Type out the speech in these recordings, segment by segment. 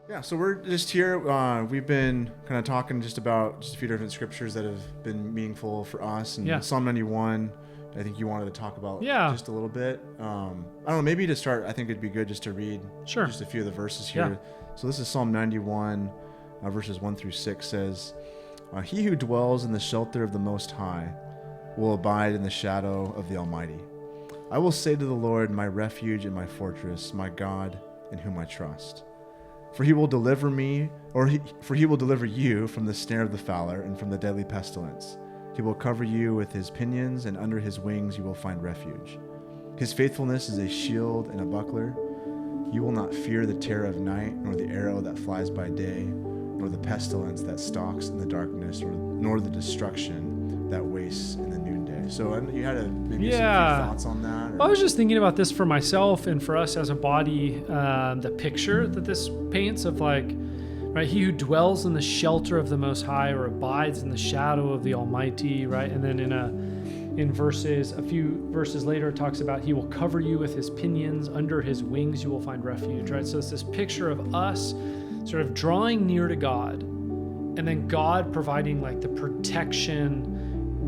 Yeah, so we're just here. We've been kind of talking just about just a few different scriptures that have been meaningful for us. And Psalm 91, I think you wanted to talk about just a little bit. I don't know, maybe to start, I think it'd be good just to read just a few of the verses here. Yeah. So this is Psalm 91, verses 1 through 6 says, He who dwells in the shelter of the Most High will abide in the shadow of the Almighty. I will say to the Lord, my refuge and my fortress, my God in whom I trust. For he will deliver me, for he will deliver you from the snare of the fowler and from the deadly pestilence. He will cover you with his pinions, and under his wings you will find refuge. His faithfulness is a shield and a buckler. You will not fear the terror of night, nor the arrow that flies by day, nor the pestilence that stalks in the darkness, nor the destruction that wastes in the noonday. So you had maybe some thoughts on that? Or? I was just thinking about this for myself and for us as a body, the picture that this paints of right, he who dwells in the shelter of the Most High or abides in the shadow of the Almighty, right? And then in a few verses later, it talks about he will cover you with his pinions, under his wings you will find refuge, right? So it's this picture of us sort of drawing near to God, and then God providing like the protection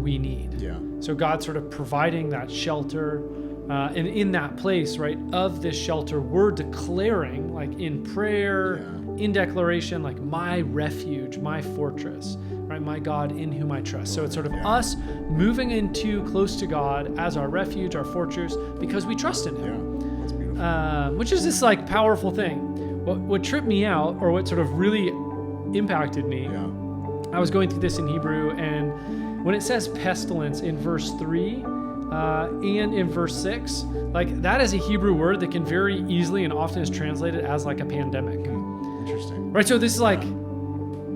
we need. Yeah. So God sort of providing that shelter, and in that place, right, of this shelter, we're declaring, like in prayer, in declaration, like my refuge, my fortress, right, my God in whom I trust. So it's sort of us moving into close to God as our refuge, our fortress, because we trust in him. Yeah, that's beautiful. Which is this like powerful thing. What tripped me out, or what sort of really impacted me, I was going through this in Hebrew, and when it says pestilence in verse 3 and in verse 6, like that is a Hebrew word that can very easily and often is translated as like a pandemic. Interesting. Right, so this is like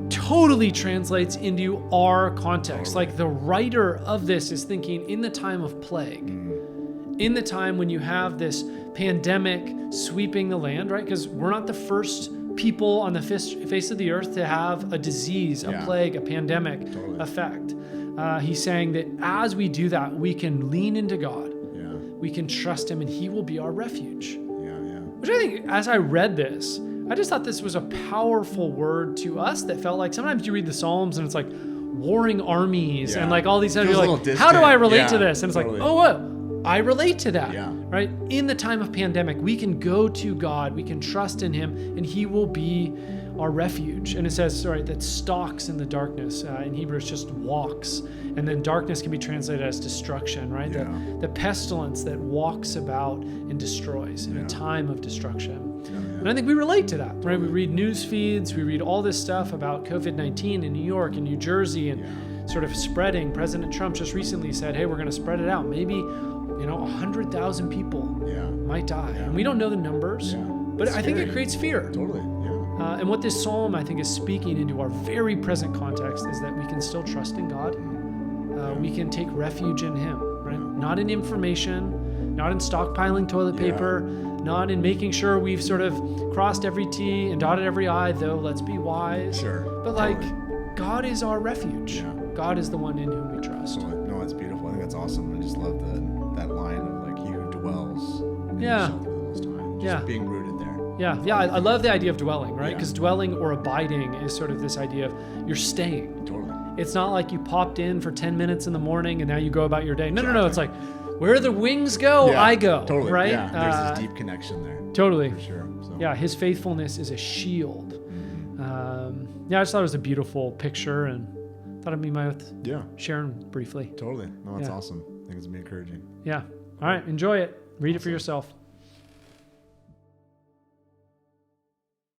totally translates into our context. Like the writer of this is thinking in the time of plague, in the time when you have this pandemic sweeping the land, right? Because we're not the first people on the face of the earth to have a disease, a plague, a pandemic effect. He's saying that as we do that, we can lean into God. Yeah. We can trust him, and he will be our refuge. Yeah. Which I think, as I read this, I just thought this was a powerful word to us that felt like sometimes you read the Psalms and it's like warring armies and like all these other, you're like, how do I relate to this? And it's like, oh, what? I relate to that, right? In the time of pandemic, we can go to God, we can trust in him, and he will be our refuge. And it says, right, that stalks in the darkness. In Hebrew, it's just walks. And then darkness can be translated as destruction, right? The pestilence that walks about and destroys in a time of destruction. And I think we relate to that, right? We read news feeds, we read all this stuff about COVID-19 in New York and New Jersey and sort of spreading. President Trump just recently said, hey, we're going to spread it out. Maybe 100,000 people might die. And we don't know the numbers, but I think it creates fear. Totally, and what this psalm, I think, is speaking into our very present context is that we can still trust in God. We can take refuge in him, right? Not in information, not in stockpiling toilet paper, not in making sure we've sort of crossed every T and dotted every I, though let's be wise. Sure. But God is our refuge. Yeah. God is the one in whom we trust. No, that's beautiful. I think that's awesome. I just love that line of like, he who dwells in the shelter of the Most High. Just being rooted there. Yeah. I love the idea of dwelling, right? Because dwelling or abiding is sort of this idea of you're staying. Totally. It's not like you popped in for 10 minutes in the morning and now you go about your day. No. It's like, where the wings go, I go. Totally. Right? Yeah. There's this deep connection there. Totally. For sure. So. Yeah. His faithfulness is a shield. I just thought it was a beautiful picture and thought it'd be worth sharing briefly. Totally. No, that's awesome. I think it's going to be encouraging. Yeah. All right. Enjoy it. Read it for yourself.